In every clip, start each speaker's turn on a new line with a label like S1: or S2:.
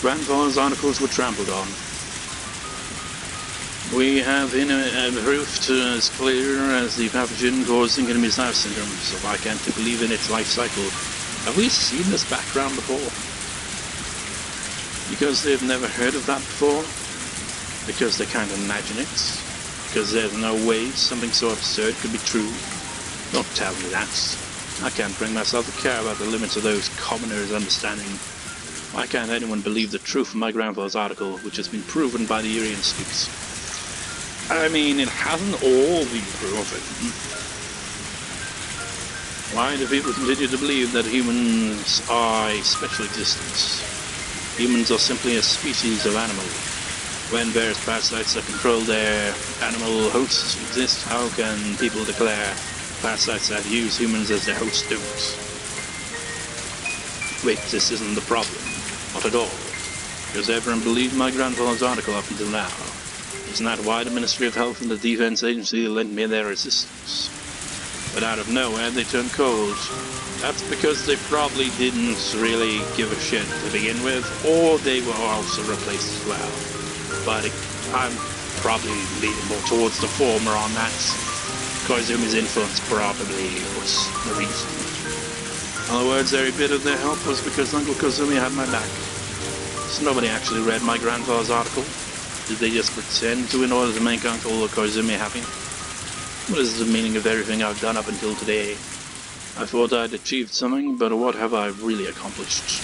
S1: grandfather's articles were trampled on. We have proof as clear as the pathogen causing Higurashi syndrome, so why can't you believe in its life cycle? Have we seen this background before? Because they've never heard of that before? Because they can't imagine it? Because there's no way something so absurd could be true? Don't tell me that. I can't bring myself to care about the limits of those commoners' understanding. Why can't anyone believe the truth of my grandfather's article, which has been proven by the Urian Scoops? I mean, it hasn't all been proven. Why do people continue to believe that humans are a special existence? Humans are simply a species of animal. When various parasites that control their animal hosts exist, how can people declare parasites that use humans as their hosts don't? Wait, this isn't the problem. Not at all. Because everyone believed my grandfather's article up until now. Isn't that why the Ministry of Health and the Defense Agency lent me their assistance? But out of nowhere they turned cold. That's because they probably didn't really give a shit to begin with, or they were also replaced as well. But I'm probably leaning more towards the former on that. Koizumi's influence probably was the reason. In other words, every bit of their help was because Uncle Koizumi had my back. So nobody actually read my grandfather's article. Did they just pretend to in order to make Uncle Koizumi happy? What is the meaning of everything I've done up until today? I thought I'd achieved something, but what have I really accomplished?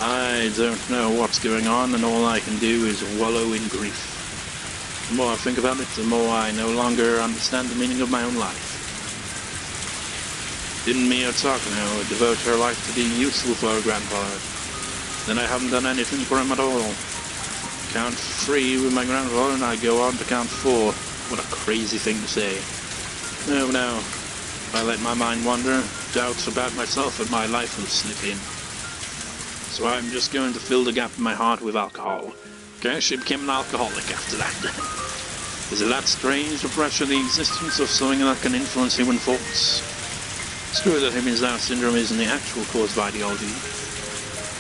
S1: I don't know what's going on, and all I can do is wallow in grief. The more I think about it, the more I no longer understand the meaning of my own life. Didn't me or Takano devote her life to being useful for her grandfather? Then I haven't done anything for him at all. Count 3 with my grandfather, and I go on to count 4. What a crazy thing to say. No, if I let my mind wander, doubts about myself and my life will slip in. So I'm just going to fill the gap in my heart with alcohol. Okay, she became an alcoholic after that. Is it that strange to pressure the existence of something that can influence human thoughts? It's true that Higurashi syndrome isn't the actual cause of ideology.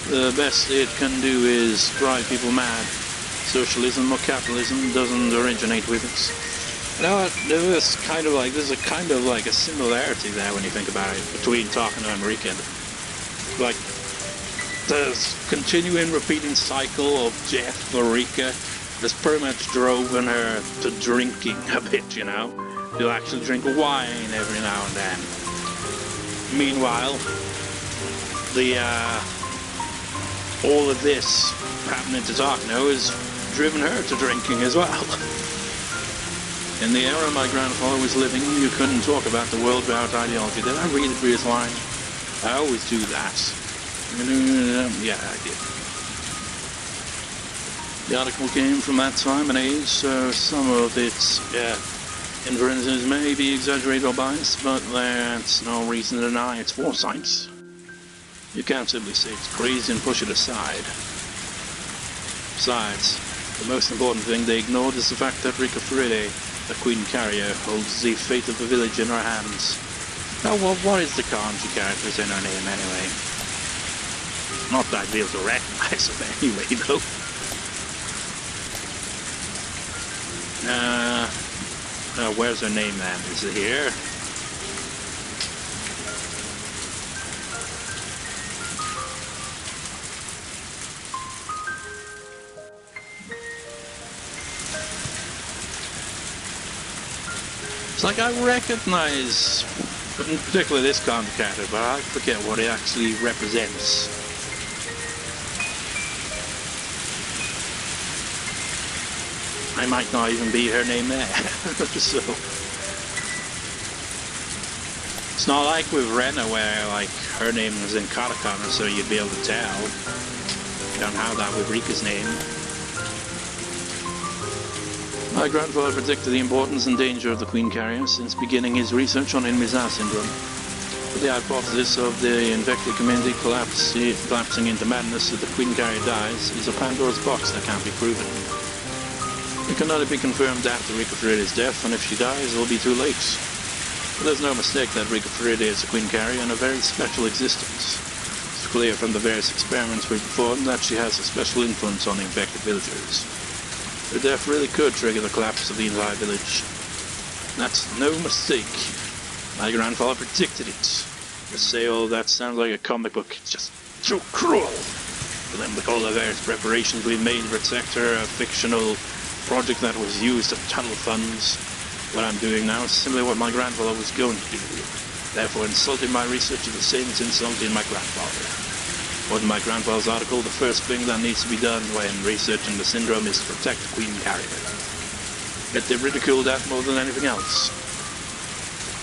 S1: The best it can do is drive people mad. Socialism or capitalism doesn't originate with it. You know what, there's a kind of like a similarity there when you think about it, between Takano and Rika. Like, the continuing repeating cycle of death for Rika has pretty much driven her to drinking a bit, you know? She'll actually drink wine every now and then. Meanwhile, all of this happening to Takano has driven her to drinking as well. In the era my grandfather was living, you couldn't talk about the world without ideology. Did I read the previous line? I always do that. Yeah, I did. The article came from that time and age, so some of its inferences may be exaggerated or biased, but that's no reason to deny its foresight. You can't simply say it's crazy and push it aside. Besides, the most important thing they ignored is the fact that Rika Furide, the Queen Carrier, holds the fate of the village in her hands. Now, what is the kanji characters in her name anyway? Not that I'd be able to recognize them anyway, though. Where's her name then? Is it here? It's like I recognize, in particular this kanji character, but I forget what it actually represents. I might not even be her name there. So it's not like with Rena where like her name is in katakana, so you'd be able to tell. You don't have that with Rika's name. My grandfather predicted the importance and danger of the Queen Carrier since beginning his research on Higurashi syndrome. But the hypothesis of the infected community collapsing into madness if the Queen Carrier dies is a Pandora's box that can't be proven. It can only be confirmed after Rika Furide's death, and if she dies, it'll be too late. But there's no mistake that Rika Furide is a Queen Carrier and a very special existence. clear from the various experiments we performed that she has a special influence on the infected villagers. Her death really could trigger the collapse of the entire village. That's no mistake. My grandfather predicted it. To say all that sounds like a comic book. It's just so cruel. For them, with all the various preparations we've made to protect her, a fictional project that was used to tunnel funds. What I'm doing now is simply what my grandfather was going to do. Therefore, insulting my research is the same as insulting my grandfather. According to my grandfather's article, the first thing that needs to be done when researching the syndrome is to protect the Queen Carrier. Yet they ridicule that more than anything else.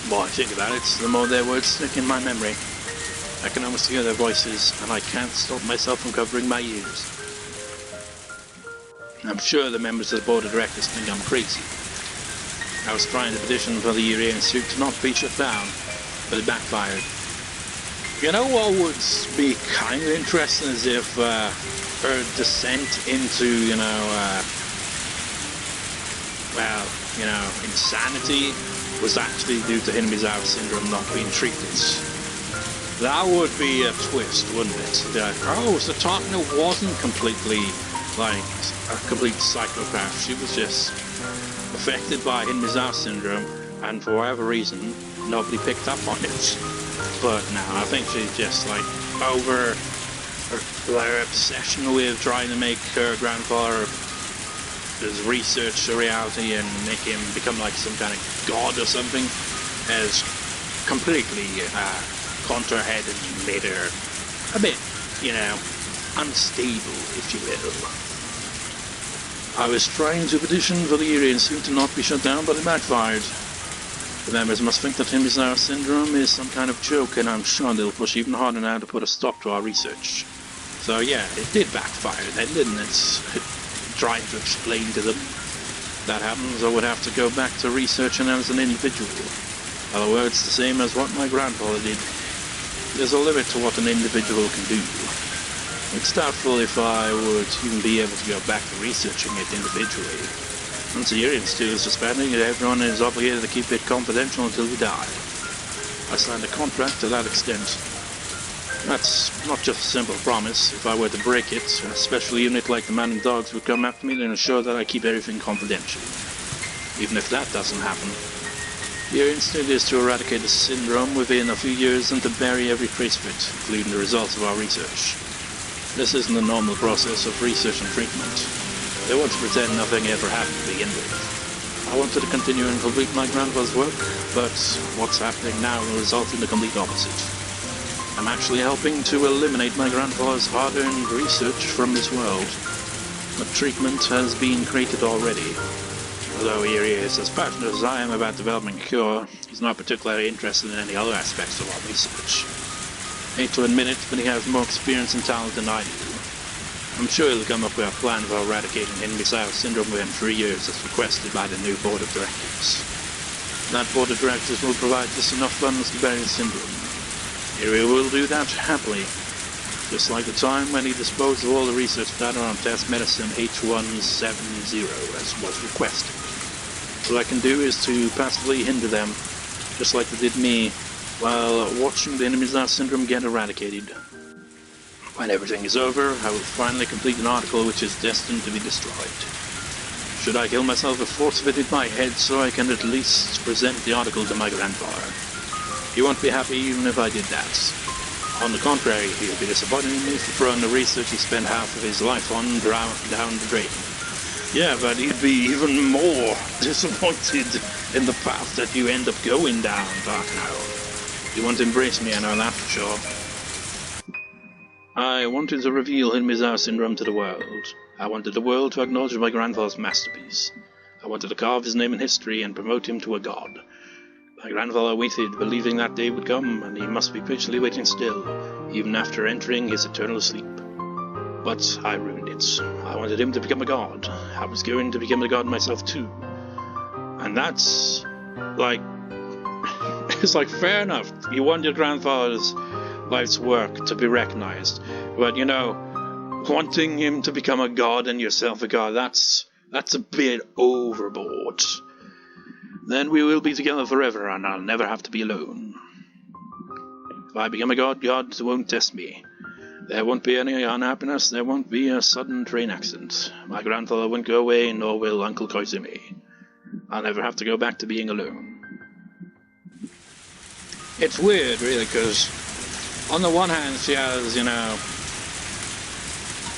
S1: The more I think about it, the more their words stick in my memory. I can almost hear their voices, and I can't stop myself from covering my ears. I'm sure the members of the board of directors think I'm crazy. I was trying to petition for the Urian Institute to not be shut down, but it backfired. You know what would be kind of interesting is if her descent into, insanity was actually due to Higurashi syndrome not being treated. That would be a twist, wouldn't it? Like, oh, so Takano wasn't completely, like, a complete psychopath. She was just affected by Higurashi syndrome, and for whatever reason, nobody picked up on it. But no, I think she's just, like, over her obsession with trying to make her grandfather his research a reality and make him become like some kind of god or something has completely gone to her head and made her a bit, unstable, if you will. I was trying to petition for the Urian Institute to not be shut down, but it backfired. The members must think that Higurashi syndrome is some kind of joke, and I'm sure they'll push even harder now to put a stop to our research. So yeah, it did backfire then, didn't it? Trying to explain to them. If that happens, I would have to go back to researching as an individual. In other words, the same as what my grandfather did. There's a limit to what an individual can do. It's doubtful if I would even be able to go back to researching it individually. Once the Urian Institute is disbanding, everyone is obligated to keep it confidential until we die. I signed a contract to that extent. That's not just a simple promise. If I were to break it, a special unit like the Man and Dogs would come after me and ensure that I keep everything confidential. Even if that doesn't happen, the instinct is to eradicate the syndrome within a few years and to bury every trace of it, including the results of our research. This isn't the normal process of research and treatment. They want to pretend nothing ever happened to begin with. I wanted to continue and complete my grandfather's work, but what's happening now will result in the complete opposite. I'm actually helping to eliminate my grandfather's hard-earned research from this world. A treatment has been created already. Although he is as passionate as I am about developing a cure, he's not particularly interested in any other aspects of our research. Hate to admit it, but he has more experience and talent than I do. I'm sure he'll come up with a plan for eradicating Higurashi syndrome within 3 years as requested by the new board of directors. That board of directors will provide just enough funds to bury the syndrome. He will do that happily, just like the time when he disposed of all the research data on test medicine H170 as was requested. What I can do is to passively hinder them, just like they did me, while watching the Higurashi syndrome get eradicated. When everything is over, I will finally complete an article which is destined to be destroyed. Should I kill myself with force of it in my head so I can at least present the article to my grandfather? He won't be happy even if I did that. On the contrary, he'll be disappointed in me for throwing the research he spent half of his life on down the drain. Yeah, but he'd be even more disappointed in the path that you end up going down, Takano. He won't embrace me, I know that for sure. I wanted to reveal Higurashi syndrome to the world. I wanted the world to acknowledge my grandfather's masterpiece. I wanted to carve his name in history and promote him to a god. My grandfather waited, believing that day would come, and he must be patiently waiting still, even after entering his eternal sleep. But I ruined it. I wanted him to become a god. I was going to become a god myself too. And that's, like, it's like, fair enough. You want your grandfather's life's work to be recognized. But, wanting him to become a god and yourself a god, that's a bit overboard. Then we will be together forever, and I'll never have to be alone. If I become a god, gods won't test me. There won't be any unhappiness, there won't be a sudden train accident. My grandfather won't go away, nor will Uncle Koizumi. I'll never have to go back to being alone. It's weird, really, because on the one hand she has, you know,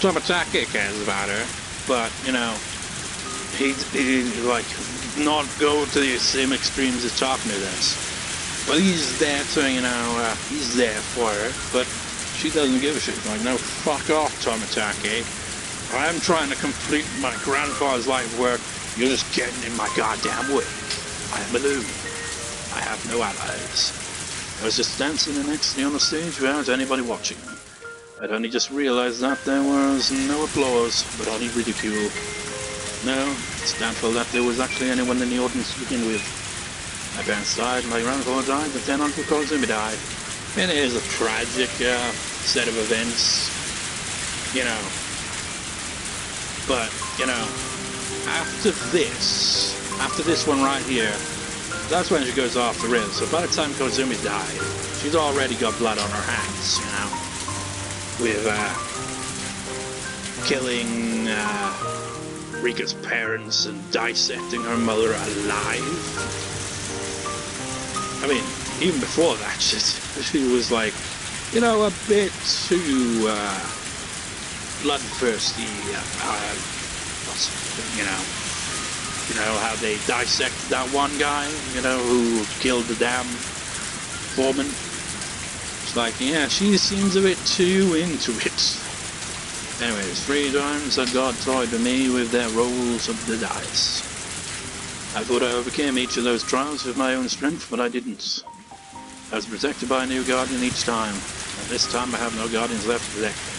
S1: Tomatake cares about her, but, you know, he like, not go to the same extremes as Takano does. But he's there to, you know, he's there for her, but she doesn't give a shit. Like, no, fuck off, Tomatake. I'm trying to complete my grandfather's life work. You're just getting in my goddamn way. I am alone. I have no allies. I was just dancing and ecstasy on the stage without anybody watching. I'd only just realized that there was no applause, but only ridicule. No, it's doubtful that there was actually anyone in the audience to begin with. My parents died, my grandfather died, but then Uncle Koizumi died. And it is a tragic set of events, you know. But, you know, after this one right here, that's when she goes off the rails. So by the time Koizumi died, she's already got blood on her hands, you know. With killing Rika's parents and dissecting her mother alive. I mean, even before that, she was like, you know, a bit too bloodthirsty. You know how they dissected that one guy, you know, who killed the damn foreman. It's like, yeah, she seems a bit too into it. Anyways, 3 times that God toyed with me with their rolls of the dice. I thought I overcame each of those trials with my own strength, but I didn't. I was protected by a new guardian each time, and this time I have no guardians left to protect me.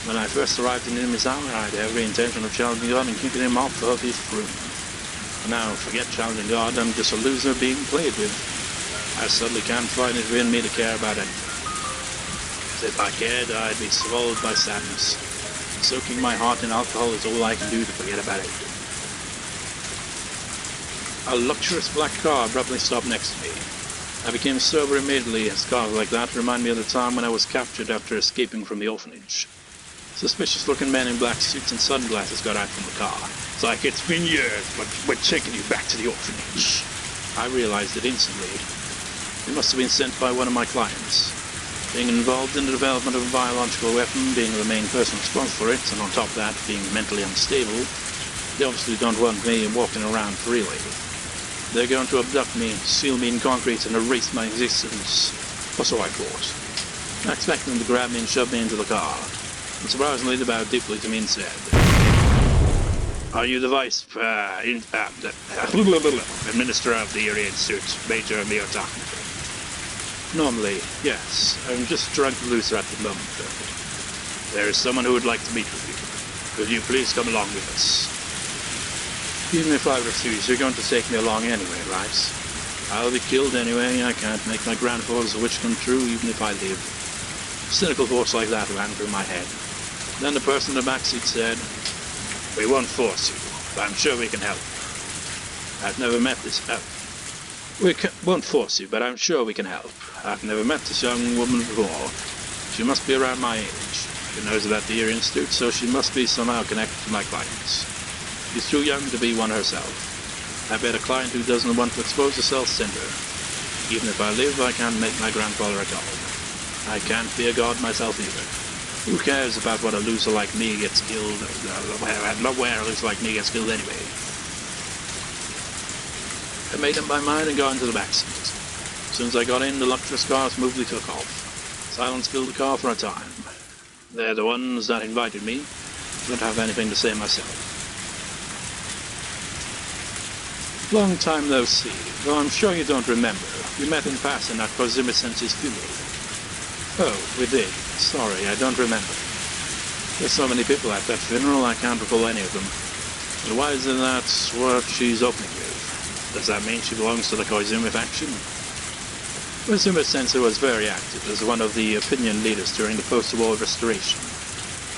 S1: When I first arrived in Misawa, I had every intention of challenging God and kicking him off of his throne. But now, forget challenging God, I'm just a loser being played with. I suddenly can't find it within me to care about anything. If I cared, I'd be swallowed by sadness. Soaking my heart in alcohol is all I can do to forget about it. A luxurious black car abruptly stopped next to me. I became sober immediately, as cars like that remind me of the time when I was captured after escaping from the orphanage. Suspicious-looking men in black suits and sunglasses got out from the car. It's like, it's been years, but we're taking you back to the orphanage. I realized it instantly. It must have been sent by one of my clients. Being involved in the development of a biological weapon, being the main person responsible for it, and on top of that, being mentally unstable, they obviously don't want me walking around freely. They're going to abduct me, seal me in concrete, and erase my existence. Or so I thought. I expected them to grab me and shove me into the car. And surprisingly, they bowed deeply to me and said, "Are you the vice administrator of the Area Institute, Major Miyotaka?" "Normally, yes. I'm just drunk loser at the moment, though. There is someone who would like to meet with you. Could you please come along with us?" "Even if I refuse, you're going to take me along anyway, right?" "I'll be killed anyway. I can't make my grandfather's wish come true even if I live." Cynical thoughts like that ran through my head. Then the person in the backseat said, "We won't force you, but I'm sure we can help. I've never met this... won't force you, but I'm sure we can help. I've never met this young woman before. She must be around my age. She knows about the Erie Institute, so she must be somehow connected to my clients. She's too young to be one herself. I bet a client who doesn't want to expose herself send her. Even if I live, I can't make my grandfather a god. I can't be a god myself either. Who cares about what a loser like me gets killed, where a loser like me gets killed anyway?" I made up my mind and got into the backseat. As soon as I got in, the luxurious car smoothly took off. Silence filled the car for a time. They're the ones that invited me. Don't have anything to say myself. Long time no see, though I'm sure you don't remember. We met in passing at Koizumi-sensei's funeral. "Oh, we did. Sorry, I don't remember. There's so many people at that funeral, I can't recall any of them. But why is that what she's opening with? Does that mean she belongs to the Koizumi faction?" Koizumi-sensei was very active as one of the opinion leaders during the post-war restoration.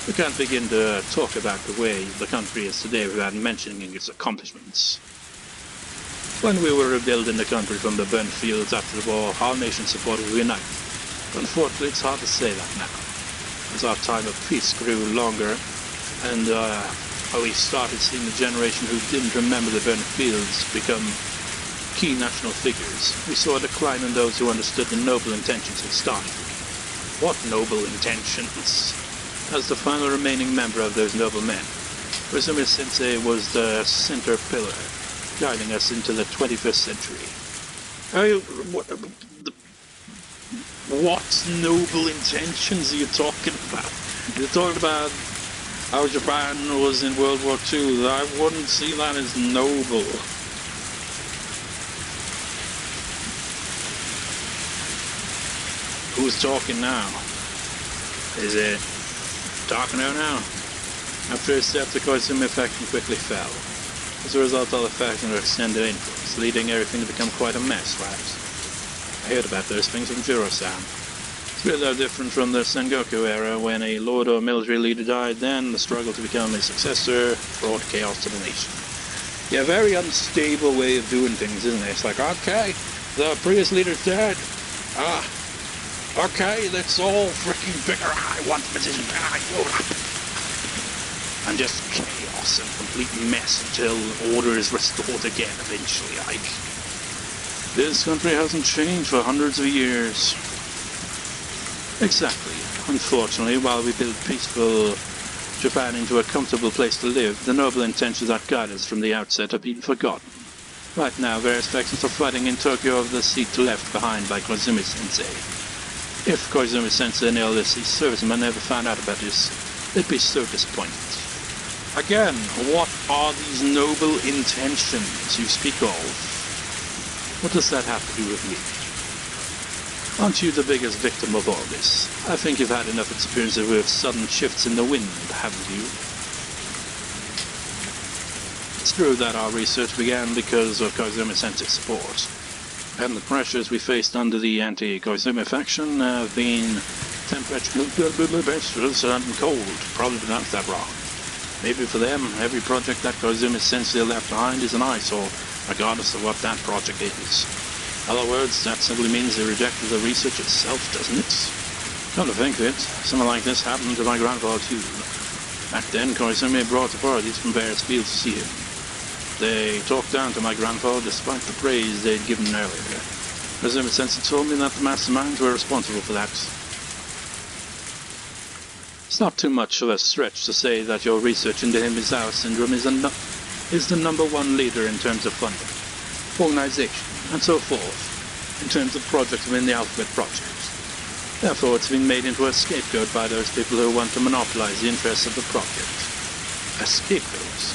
S1: We can't begin to talk about the way the country is today without mentioning its accomplishments. When we were rebuilding the country from the burnt fields after the war, our nation supported United. Unfortunately, it's hard to say that now. as our time of peace grew longer, and we started seeing the generation who didn't remember the burnt fields become key national figures, we saw a decline in those who understood the noble intentions we started with. What noble intentions? As the final remaining member of those noble men, Koizumi Sensei was the center pillar, guiding us into the 21st century. What noble intentions are you talking about? You're talking about how Japan was in World War II. I wouldn't see that as noble. Who's talking now? Is it Takano now? After his death, the Koizumi faction quickly fell. As a result, all the factions were extended influence, leading everything to become quite a mess, right? I heard about those things from Jiro-san. It's really no different from the Sengoku era, when a lord or military leader died. Then the struggle to become his successor brought chaos to the nation. Yeah, very unstable way of doing things, isn't it? It's like, okay, the previous leader's dead. Okay, let's all freaking figure out I want the position. And just chaos and complete mess until order is restored again eventually, like. This country hasn't changed for hundreds of years. Exactly. Unfortunately, while we build peaceful Japan into a comfortable place to live, the noble intentions that guide us from the outset have been forgotten. Right now, various factions are fighting in Tokyo over the seat left behind by Koizumi Sensei. If Koizumi Sensei and the other servicemen never found out about this, they'd be so disappointed. Again, what are these noble intentions you speak of? What does that have to do with me? Aren't you the biggest victim of all this? I think you've had enough experiences with sudden shifts in the wind, haven't you? It's true that our research began because of Koizumi Sensei's support, and the pressures we faced under the anti-Koizumi faction have been tempestuous and cold. Probably pronounced that wrong. Maybe for them, every project that Koizumi Sensei left behind is an eyesore, regardless of what that project is. In other words, that simply means they rejected the research itself, doesn't it? Come to think of it, something like this happened to my grandfather too. Back then, Koizumi brought authorities from various fields to see him. They talked down to my grandfather despite the praise they'd given earlier. Koizumi Sensei told me that the masterminds were responsible for that. It's not too much of a stretch to say that your research into Himizawa syndrome is the number one leader in terms of funding, organization, and so forth, in terms of projects within the Alphabet Project. Therefore, it's been made into a scapegoat by those people who want to monopolize the interests of the project. A scapegoat?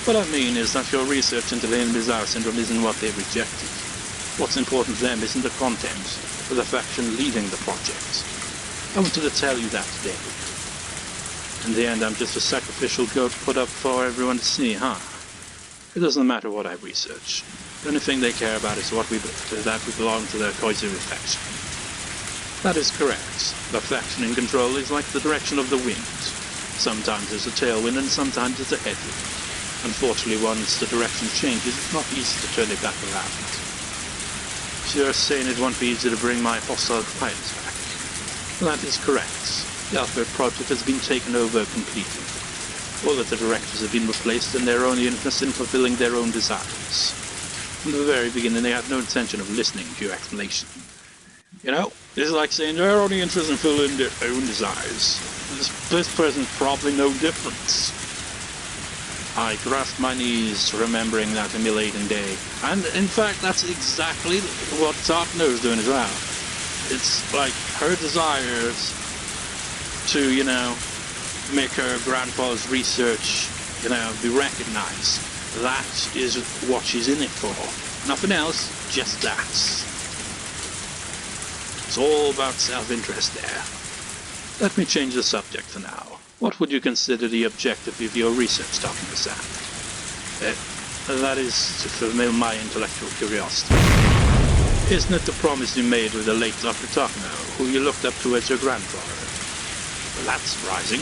S1: What I mean is that your research into the Himizawa syndrome isn't what they've rejected. What's important to them isn't the content, but the faction leading the project. I wanted to tell you that today. In the end, I'm just a sacrificial goat put up for everyone to see, huh? It doesn't matter what I research. The only thing they care about is that we belong to the Koizumi faction. That is correct. The faction in control is like the direction of the wind. Sometimes there's a tailwind and sometimes there's a headwind. Unfortunately, once the direction changes, it's not easy to turn it back around. So you're saying it won't be easy to bring my hostile pilots back? Well, that is correct. The Alphabet Project has been taken over completely. All of the directors have been replaced and they're only interested in fulfilling their own desires. From the very beginning, they had no intention of listening to your explanation. You know, this is like saying they're only interested in fulfilling their own desires. This person's probably no different. I grasped my knees, remembering that humiliating day. And in fact, that's exactly what Takano's doing as well. It's like her desires to, make her grandfather's research, be recognized. That is what she's in it for. Nothing else, just that. It's all about self-interest there. Let me change the subject for now. What would you consider the objective of your research, Takano-san? That is to fulfill my intellectual curiosity. Isn't it the promise you made with the late Dr. Takano, who you looked up to as your grandfather? Well, that's surprising.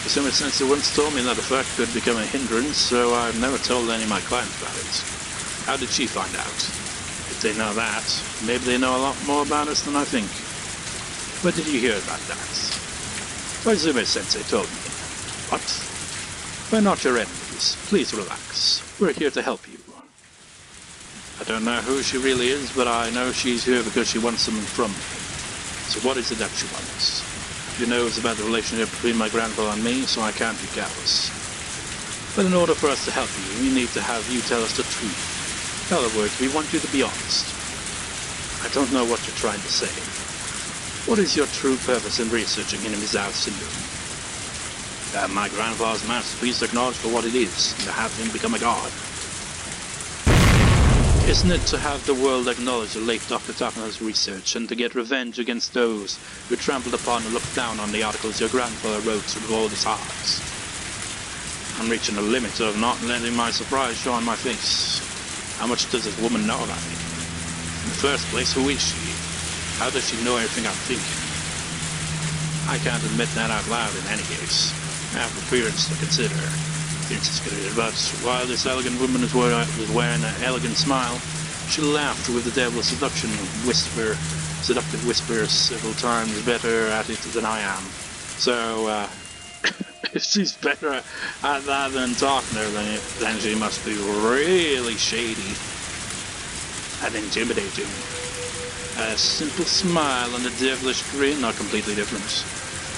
S1: Koizumi Sensei once told me that a fact could become a hindrance, so I've never told any of my clients about it. How did she find out? If they know that, maybe they know a lot more about us than I think. Where did you hear about that? Koizumi-sensei told me. What? We're not your enemies. Please relax. We're here to help you. I don't know who she really is, but I know she's here because she wants something from me. So what is it that she wants? She knows about the relationship between my grandfather and me, so I can't be callous. But in order for us to help you, we need to have you tell us the truth. In other words, we want you to be honest. I don't know what you're trying to say. What is your true purpose in researching Hinamizawa syndrome? To have my grandfather's masterpiece acknowledged for what it is, and to have him become a god. Isn't it to have the world acknowledge the late Dr. Takano's research, and to get revenge against those who trampled upon and looked down on the articles your grandfather wrote with all his heart? I'm reaching the limit of not letting my surprise show on my face. How much does this woman know about me? In the first place, who is she? How does she know everything I'm thinking? I can't admit that out loud in any case. I have appearance to consider. But while this elegant woman was wearing an elegant smile, she laughed with the devil's seductive whisper several times better at it than I am. So, if she's better at that than Takano, then she must be really shady and intimidating. A simple smile and a devilish grin are completely different.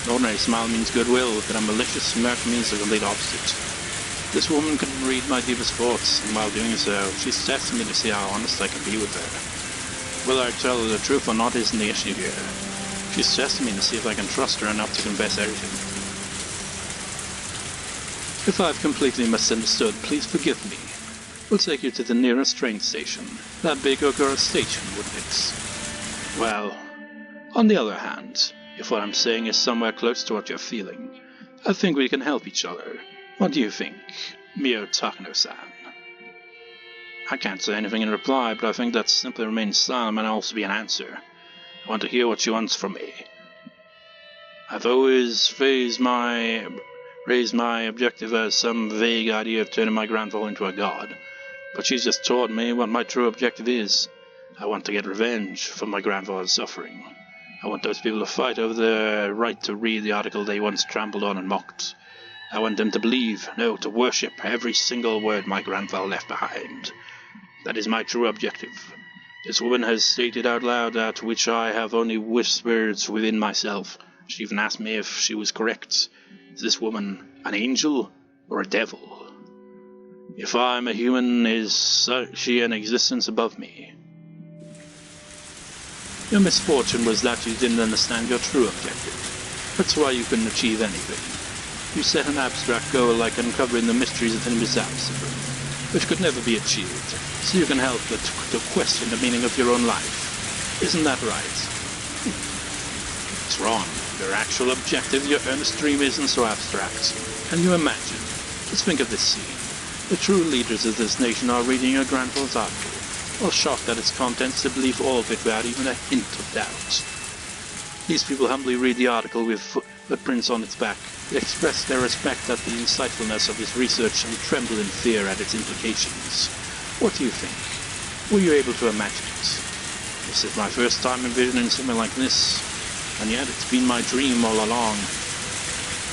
S1: An ordinary smile means goodwill, but a malicious smirk means the complete opposite. This woman can read my deepest thoughts, and while doing so, she's testing me to see how honest I can be with her. Whether I tell her the truth or not isn't the issue here. She's testing me to see if I can trust her enough to confess everything. If I've completely misunderstood, please forgive me. We'll take you to the nearest train station. That big Higurashi station, wouldn't it? Well, on the other hand, if what I'm saying is somewhere close to what you're feeling, I think we can help each other. What do you think, Mio Takano-san? I can't say anything in reply, but I think that simply remaining silent might also be an answer. I want to hear what she wants from me. I've always raised my objective as some vague idea of turning my grandfather into a god, but she's just taught me what my true objective is. I want to get revenge for my grandfather's suffering. I want those people to fight over the right to read the article they once trampled on and mocked. I want them to believe, no, to worship every single word my grandfather left behind. That is my true objective. This woman has stated out loud that which I have only whispered within myself. She even asked me if she was correct. Is this woman an angel or a devil? If I'm a human, is she an existence above me? Your misfortune was that you didn't understand your true objective. That's why you couldn't achieve anything. You set an abstract goal like uncovering the mysteries of Hinamizawa syndrome, which could never be achieved, so you can help but to question the meaning of your own life. Isn't that right? It's wrong. Your actual objective, your earnest dream isn't so abstract. Can you imagine? Just think of this scene. The true leaders of this nation are reading your grandfather's article, all shocked at its contents to believe all of it without even a hint of doubt. These people humbly read the article with footprints on its back. They express their respect at the insightfulness of his research and tremble in fear at its implications. What do you think? Were you able to imagine it? This is my first time envisioning something like this, and yet it's been my dream all along.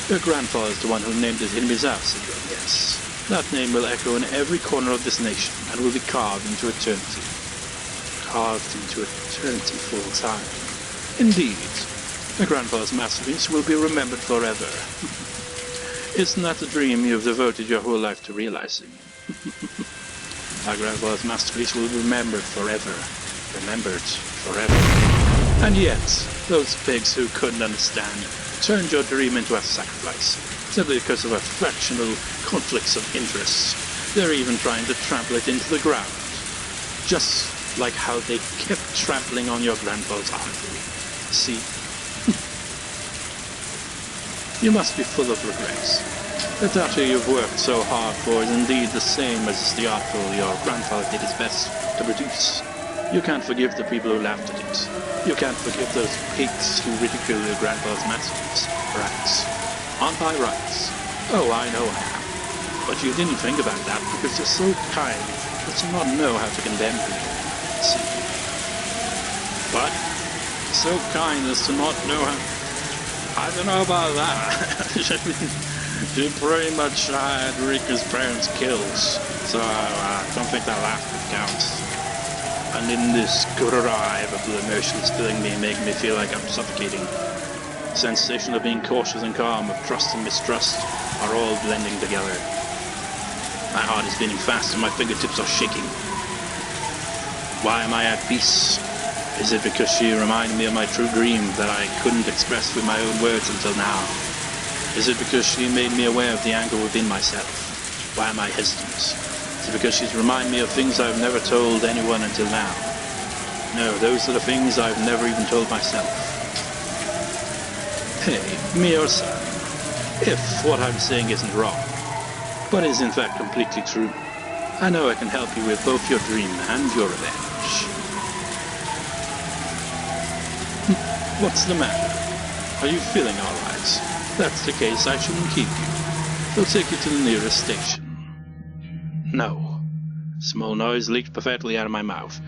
S1: Your grandfather is the one who named it Hinamizawa syndrome, yes. That name will echo in every corner of this nation, and will be carved into eternity. Carved into eternity for all time. Indeed. My grandfather's masterpiece will be remembered forever. Isn't that the dream you have devoted your whole life to realizing? My grandfather's masterpiece will be remembered forever. Remembered forever. And yet, those pigs who couldn't understand turned your dream into a sacrifice, simply because of a fractional conflicts of interest. They're even trying to trample it into the ground. Just like how they kept trampling on your grandfather's article. See? You must be full of regrets. The data you've worked so hard for is indeed the same as the article your grandfather did his best to produce. You can't forgive the people who laughed at it. You can't forgive those pigs who ridiculed your grandfather's masterpiece. Right. Aren't I right? Oh, I know I am. But you didn't think about that because you're so kind that you not know how to condemn people. See? But so kind as to not know how... I don't know about that. She pretty much had Rika's parents killed, so I don't think that last bit counts. And in this drive of the emotions filling me, making me feel like I'm suffocating, the sensation of being cautious and calm, of trust and mistrust, are all blending together. My heart is beating fast and my fingertips are shaking. Why am I at peace? Is it because she reminded me of my true dream that I couldn't express with my own words until now? Is it because she made me aware of the anger within myself? Why am I hesitant? Is it because she's reminded me of things I've never told anyone until now? No, those are the things I've never even told myself. Hey, Mio-san, if what I'm saying isn't wrong, but is in fact completely true, I know I can help you with both your dream and your revenge. What's the matter? Are you feeling alright? If that's the case, I shouldn't keep you. They'll take you to the nearest station. No. Small noise leaked perfectly out of my mouth.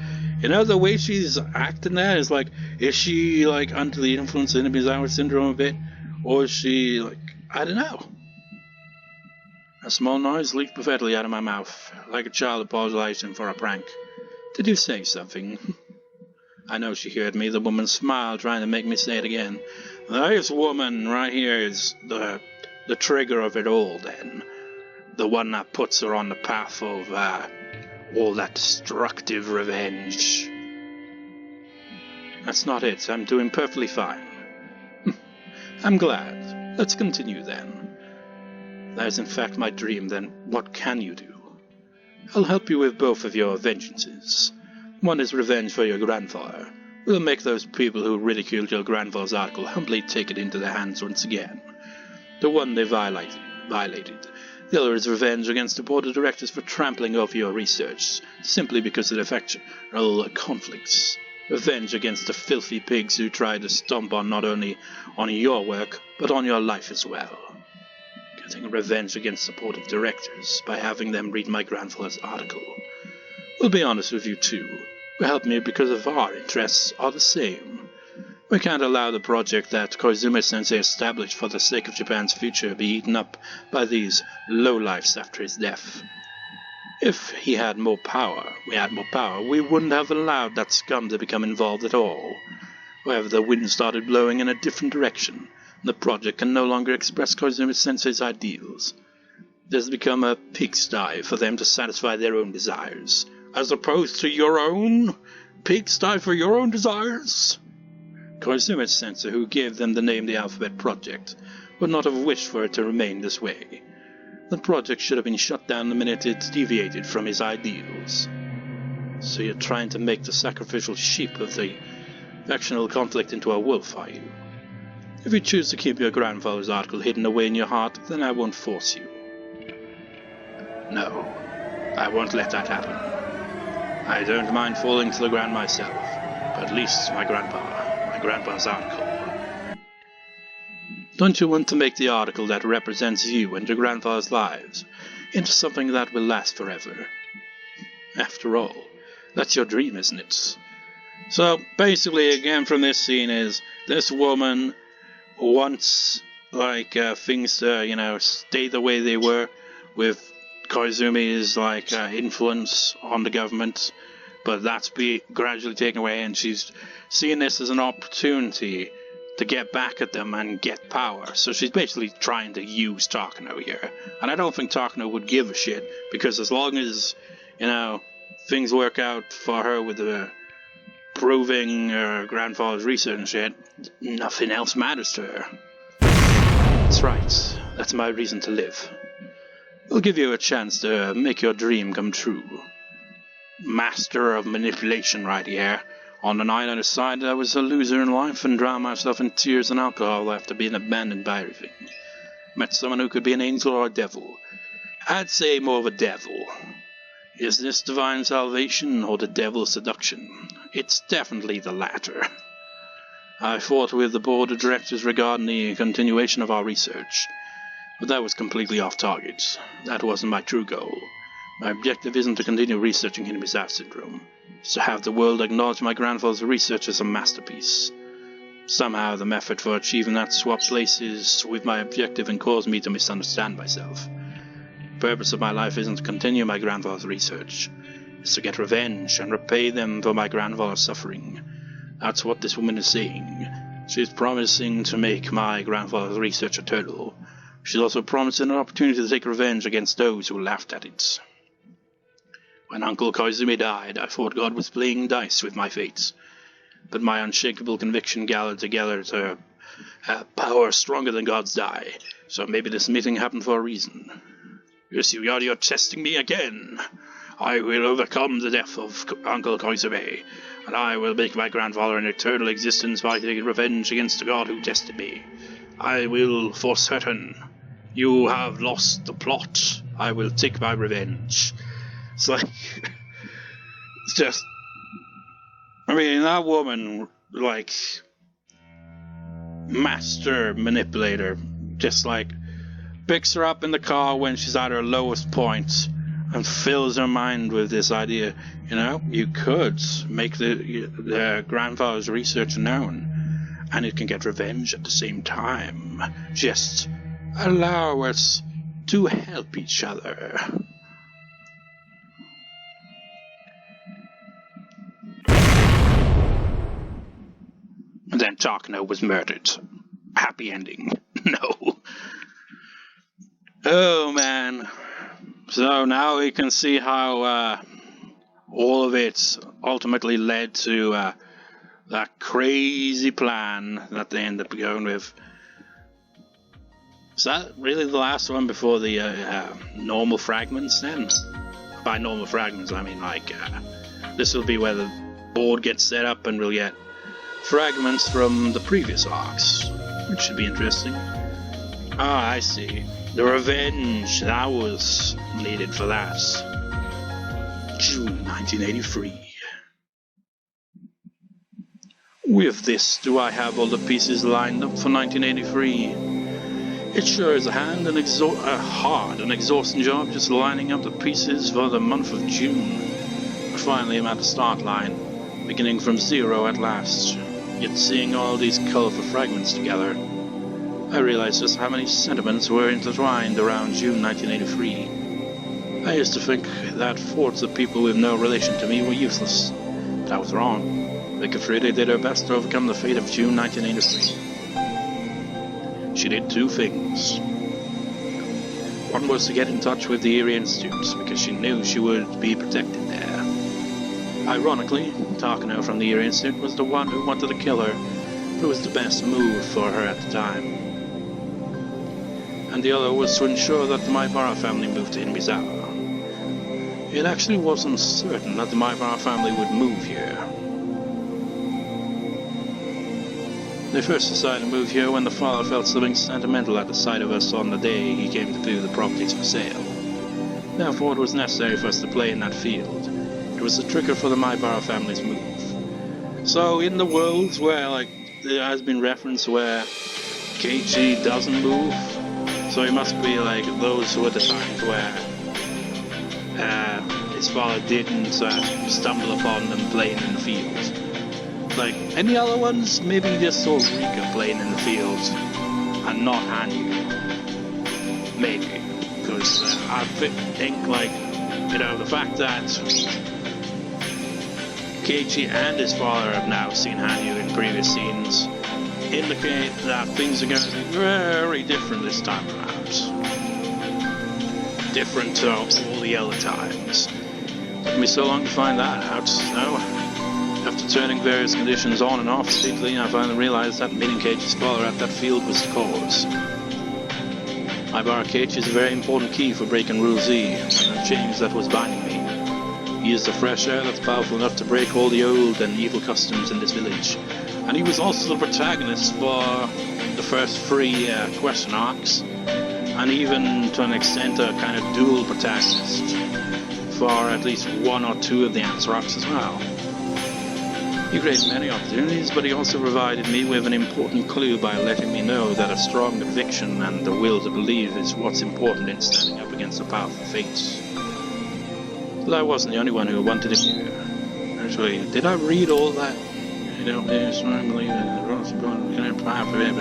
S1: You know, the way she's acting there is like, is she like under the influence of Inamizawa syndrome a bit? Or is she like, I don't know. A small noise leaked perfectly out of my mouth, like a child apologizing for a prank. Did you say something? I know she heard me. The woman smiled, trying to make me say it again. This woman right here is the trigger of it all, then. The one that puts her on the path of all that destructive revenge. That's not it. I'm doing perfectly fine. I'm glad. Let's continue, then. That is in fact my dream, then what can you do? I'll help you with both of your vengeances. One is revenge for your grandfather. We'll make those people who ridiculed your grandfather's article humbly take it into their hands once again. The one they violated. The other is revenge against the board of directors for trampling over your research, simply because of the factional conflicts. Revenge against the filthy pigs who tried to stomp on not only on your work, but on your life as well. Getting revenge against the board of directors by having them read my grandfather's article. We'll be honest with you too. You help me because of our interests are the same. We can't allow the project that Koizumi-sensei established for the sake of Japan's future be eaten up by these lowlifes after his death. If he had more power, we wouldn't have allowed that scum to become involved at all. However, the wind started blowing in a different direction, and the project can no longer express Koizumi-sensei's ideals. It has become a pigsty for them to satisfy their own desires. As opposed to your own? Pigsty for your own desires? Koizumi-sensei, who gave them the name the Alphabet Project, would not have wished for it to remain this way. The project should have been shut down the minute it deviated from his ideals. So you're trying to make the sacrificial sheep of the factional conflict into a wolf, are you? If you choose to keep your grandfather's article hidden away in your heart, then I won't force you. No, I won't let that happen. I don't mind falling to the ground myself, but at least my grandpa's article. Don't you want to make the article that represents you and your grandfather's lives into something that will last forever? After all, that's your dream, isn't it? So, basically, again from this scene is, this woman wants, things to, stay the way they were, with Koizumi's influence on the government, but that's gradually taken away, and she's seeing this as an opportunity to get back at them and get power. So she's basically trying to use Takano here, and I don't think Takano would give a shit, because as long as things work out for her with the proving her grandfather's research and shit, nothing else matters to her. That's right. That's my reason to live. I'll give you a chance to make your dream come true. Master of manipulation right here. On the night I decided I was a loser in life and drowned myself in tears and alcohol after being abandoned by everything. Met someone who could be an angel or a devil. I'd say more of a devil. Is this divine salvation or the devil's seduction? It's definitely the latter. I fought with the board of directors regarding the continuation of our research. But that was completely off target. That wasn't my true goal. My objective isn't to continue researching Higurashi syndrome. It's to have the world acknowledge my grandfather's research as a masterpiece. Somehow the method for achieving that swapped places with my objective and caused me to misunderstand myself. The purpose of my life isn't to continue my grandfather's research. It's to get revenge and repay them for my grandfather's suffering. That's what this woman is saying. She's promising to make my grandfather's research eternal. She's also promising an opportunity to take revenge against those who laughed at it. When Uncle Koizumi died, I thought God was playing dice with my fate. But my unshakable conviction gathered together to a power stronger than God's die. So maybe this meeting happened for a reason. Yes, you're testing me again. I will overcome the death of Uncle Koizumi, and I will make my grandfather an eternal existence by taking revenge against the God who tested me. I will, for certain. You have lost the plot. I will take my revenge. It's like... it's just... I mean, that woman, like... master manipulator. Just like... picks her up in the car when she's at her lowest point and fills her mind with this idea, you know, you could make the grandfather's research known, and it can get revenge at the same time. Just allow us to help each other. And then Takano was murdered. Happy ending. No. Oh man. So now we can see how all of it ultimately led to that crazy plan that they ended up going with. Is that really the last one before the normal fragments then? By normal fragments, I mean like this will be where the board gets set up and we'll get fragments from the previous arcs, which should be interesting. Ah, I see. The revenge, that was needed for that. June 1983. With this, do I have all the pieces lined up for 1983? It sure is a hard and exhausting job just lining up the pieces for the month of June. But finally I'm at the start line, beginning from zero at last, yet seeing all these colorful fragments together. I realized just how many sentiments were intertwined around June 1983. I used to think that forts of people with no relation to me were useless. But I was wrong. Wickifrida did her best to overcome the fate of June 1983. She did two things. One was to get in touch with the Eerie Institute, because she knew she would be protected there. Ironically, Takano from the Eerie Institute was the one who wanted to kill her. It was the best move for her at the time. And the other was to ensure that the Maibara family moved to Inmizawa. It actually wasn't certain that the Maibara family would move here. They first decided to move here when the father felt something sentimental at the sight of us on the day he came to view the properties for sale. Therefore it was necessary for us to play in that field. It was the trigger for the Maibara family's move. So in the worlds where, like, there has been reference where Keiichi doesn't move, so it must be like those were the times where his father didn't stumble upon them playing in the field. Like any other ones, maybe you just saw Rika playing in the field and not Hanyu. Maybe. Because I think, like, you know, the fact that Keiichi and his father have now seen Hanyu in previous scenes indicate that things are going to be very different this time around. Different to all the other times. It took me so long to find that out, so after turning various conditions on and off repeatedly, I finally realized that meeting Keiichi's father at that field was the cause. Maibara Keiichi is a very important key for breaking Rule Z, and the change that was binding me. He is the fresh air that's powerful enough to break all the old and evil customs in this village. And he was also the protagonist for the first 3 question arcs, and even to an extent a kind of dual protagonist for at least 1 or 2 of the answer arcs as well. He created many opportunities, but he also provided me with an important clue by letting me know that a strong conviction and the will to believe is what's important in standing up against the powerful fates. But I wasn't the only one who wanted him here. Actually, did I read all that You don't believe that the Ross Bone can apply for it,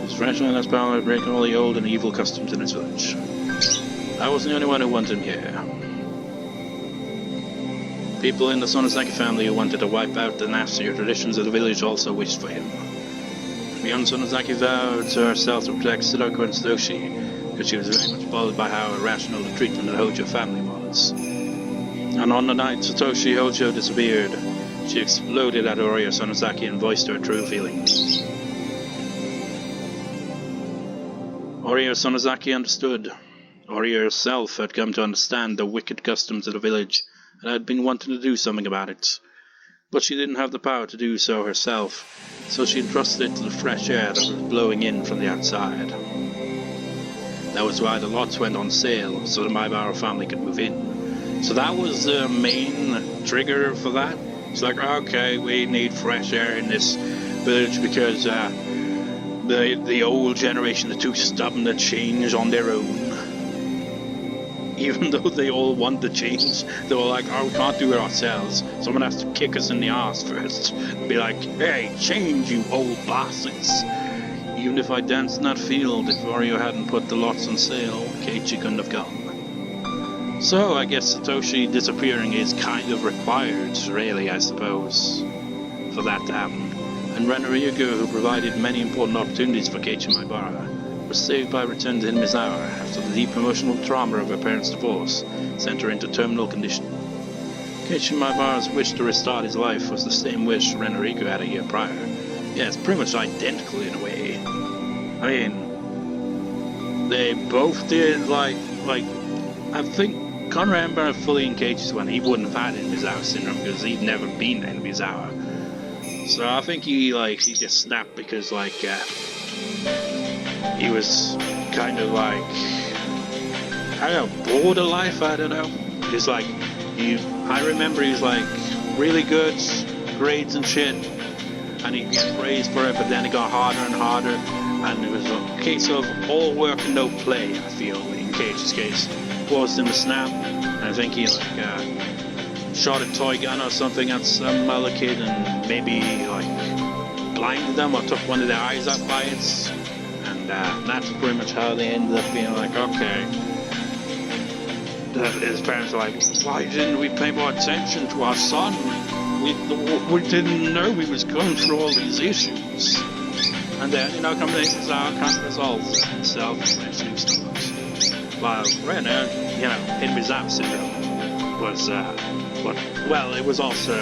S1: this fresh one has power to break all the old and evil customs in its village. I wasn't the only one who wanted him here. People in the Sonozaki family who wanted to wipe out the nastier traditions of the village also wished for him. The young Sonozaki vowed to herself to protect Sadoko and Satoshi, because she was very much bothered by how irrational the treatment of the Hojo family was. And on the night Satoshi Hojo disappeared, she exploded at Oriya Sonozaki and voiced her true feelings. Oriya Sonozaki understood. Oriya herself had come to understand the wicked customs of the village and had been wanting to do something about it. But she didn't have the power to do so herself, so she entrusted it to the fresh air that was blowing in from the outside. That was why the lots went on sale, so the Maibara family could move in. So that was the main trigger for that. It's like, okay, we need fresh air in this village because the old generation are too stubborn to change on their own. Even though they all want to change, they were like, oh, we can't do it ourselves. Someone has to kick us in the arse first. Be like, hey, change, you old bastards. Even if I danced in that field, if Wario hadn't put the lots on sale, Keiichi couldn't have gone. So I guess Satoshi disappearing is kind of required, really, I suppose, for that to happen. And Ren Ryugu, who provided many important opportunities for Keiichi Maibara, was saved by return to Hinmizawa after the deep emotional trauma of her parents' divorce sent her into terminal condition. Keiichi Maibara's wish to restart his life was the same wish Ren Ryugu had a year prior. Yeah, it's pretty much identical in a way. I mean, they both did, like, I think Conrad Ember fully in Keiichi's one, he wouldn't have had Hinmizawa syndrome because he'd never been to Hinmizawa. So I think he just snapped because, he was kind of like, I don't know, bored of life, I don't know. He's like, I remember he was like, really good grades and shit, and he'd get praised for it, but then it got harder and harder, and it was a case of all work and no play, I feel, in Keiichi's case. Forced him to snap, and I think he shot a toy gun or something at some other kid and maybe blinded them or took one of their eyes out by it. And that's pretty much how they ended up being like, okay. His parents are like, why didn't we pay more attention to our son? We didn't know he was going through all these issues. And then, companies can't resolve himself, especially stuff. While Renner, Hinmizawa syndrome was, it was also,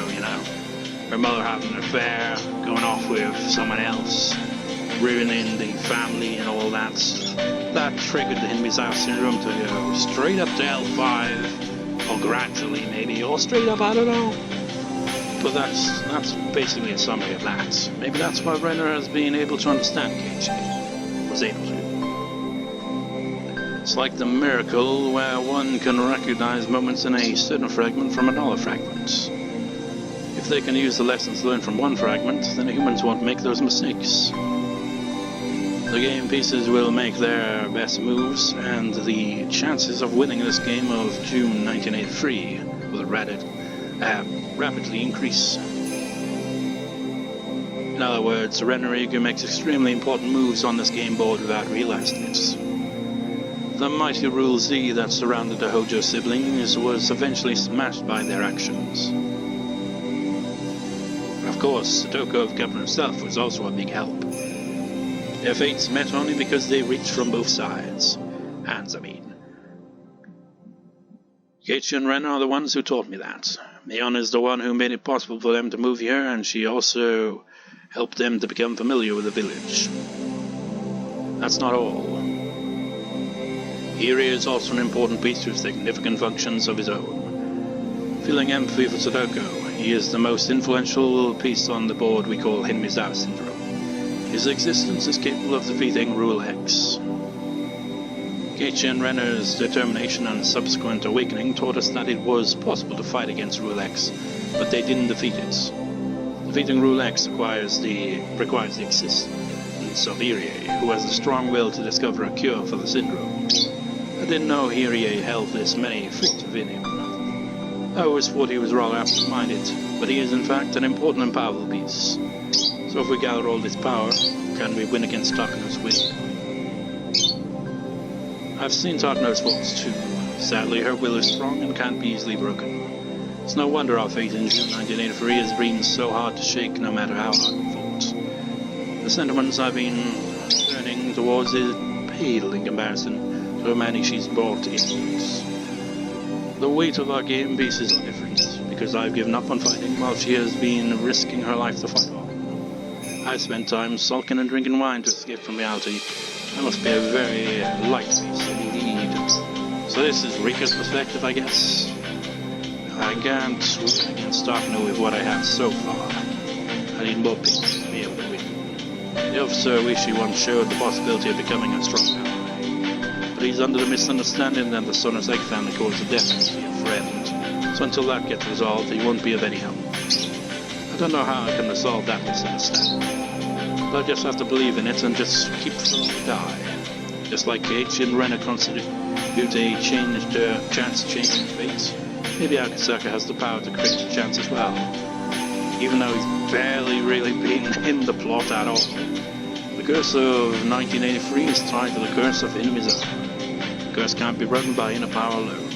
S1: her mother having an affair, going off with someone else, ruining the family and all that. That triggered the Hinmizawa syndrome to go straight up to L5, or gradually maybe, or straight up, I don't know. But that's basically a summary of that. Maybe that's why Renner has been able to understand Keiichi. Was able to. It's like the miracle where one can recognize moments in a certain fragment from another fragment. If they can use the lessons learned from one fragment, then humans won't make those mistakes. The game pieces will make their best moves, and the chances of winning this game of June 1983 will rapidly increase. In other words, Ren Ryugu makes extremely important moves on this game board without realizing it. The mighty Rule Z that surrounded the Hojo siblings was eventually smashed by their actions. Of course, Sadoko of Governor himself was also a big help. Their fates met only because they reached from both sides. Hands, I mean. Keiichi and Ren are the ones who taught me that. Mion is the one who made it possible for them to move here, and she also helped them to become familiar with the village. That's not all. Irie is also an important piece with significant functions of his own. Feeling empathy for Sadoko, he is the most influential piece on the board we call Hinmizawa syndrome. His existence is capable of defeating Rule X. Keiichi and Renner's determination and subsequent awakening taught us that it was possible to fight against Rule X, but they didn't defeat it. Defeating Rule X requires the existence of Irie, who has the strong will to discover a cure for the syndrome. I didn't know Irie held this many feats within him. I always thought he was rather absent-minded. but he is in fact an important and powerful piece. So if we gather all this power, can we win against Takano's will? I've seen Takano's faults too. Sadly, her will is strong and can't be easily broken. It's no wonder our fate in June 1983 has been so hard to shake, no matter how hard we fought. The sentiments I've been turning towards is pale in comparison to how many she's brought into us. The weight of our game pieces are different, because I've given up on fighting while she has been risking her life to fight on. I've spent time sulking and drinking wine to escape from reality. I must be a very light beast indeed. So this is Rika's perspective, I guess. I can't win against Takano with what I have so far. I need more pieces to be able to win. The officer Wishi once showed the possibility of becoming a strong ally. But he's under the misunderstanding that the Sonoseki family calls the definitely a friend. So until that gets resolved, he won't be of any help. I don't know how I can resolve that misunderstanding. But I just have to believe in it and just keep throwing the die. Just like Keiichi and Ren are considered due to a chance changing fate. Maybe Akasaka has the power to create a chance as well, even though he's barely really been in the plot at all. The curse of 1983 is tied to the curse of Inamizawa. The curse can't be broken by inner power alone.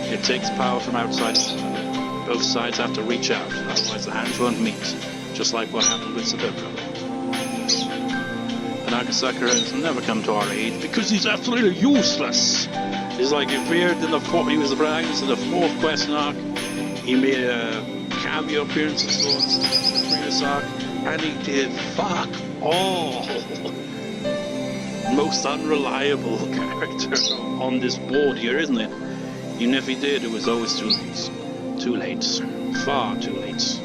S1: It takes power from outside. Both sides have to reach out, otherwise the hands won't meet, just like what happened with Sadoko. And Akasaka has never come to our aid because he's absolutely useless. He's like, he appeared in he was the protagonist of the 4th quest arc. He made a cameo appearance of sorts in the previous arc, and he did fuck all. Most unreliable character on this board here, isn't it? Even if he did, it was always too late. Too late. Far too late.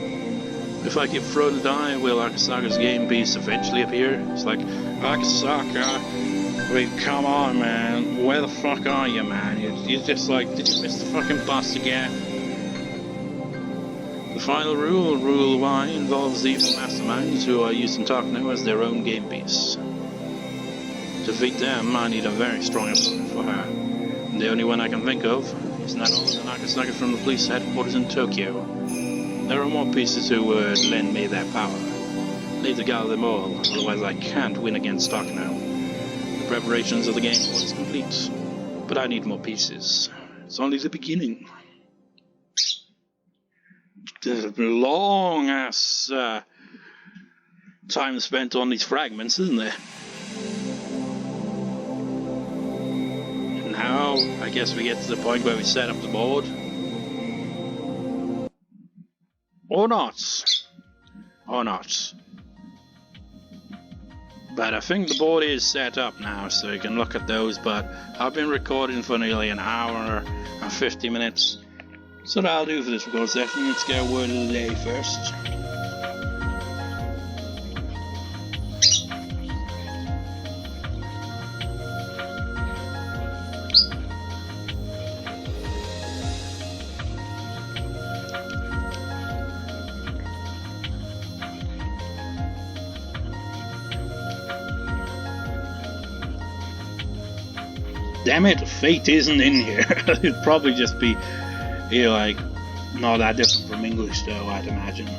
S1: If I keep throwing the die, will Akasaka's game piece eventually appear? It's like, Akasaka, I mean, come on, man. Where the fuck are you, man? You're just like, did you miss the fucking bus again? The final rule, Rule Y, involves the evil masterminds who are using Takano as their own game piece. To defeat them, I need a very strong opponent for her. And the only one I can think of is none other than Akasaka from the police headquarters in Tokyo. There are more pieces who would lend me their power. I need to gather them all, otherwise I can't win against Takano. The preparations of the game is complete, but I need more pieces. It's only the beginning. There's a long ass time spent on these fragments, isn't there? And now, I guess we get to the point where we set up the board. Or not. Or not. But I think the board is set up now, so you can look at those, but I've been recording for nearly an hour and 50 minutes. So that'll do for this record session. Let's get a word of the day first. Damn it, fate isn't in here. It'd probably just be, you know, like, not that different from English though, I'd imagine.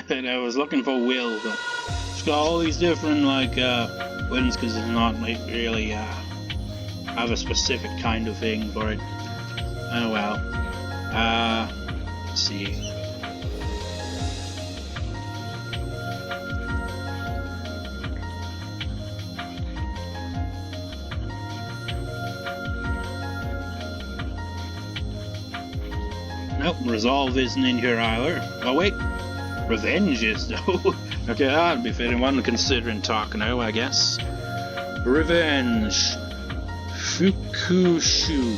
S1: And I was looking for Will, but it's got all these different like wins because it's not like really have a specific kind of thing for it. Oh well. Let's see. Nope, resolve isn't in here either. Oh wait. Revenge is though. Okay, that'd be fitting one considering Takano, I guess. Revenge. Fukushu.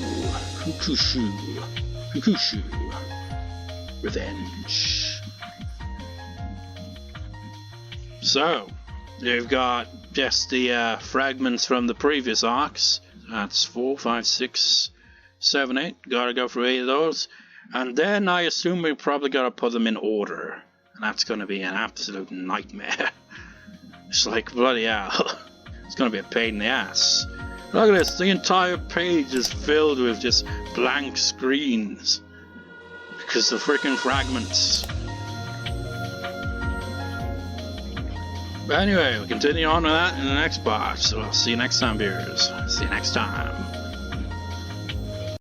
S1: Revenge. So, you've got just the fragments from the previous arcs. That's 4, 5, 6, 7, 8. Gotta go through 8 of those. And then I assume we probably gotta put them in order. And that's gonna be an absolute nightmare. It's like, bloody hell. It's gonna be a pain in the ass. Look at this, the entire page is filled with just blank screens. Because the freaking fragments. But anyway, we'll continue on with that in the next part. So I'll see you next time, viewers. See you next time.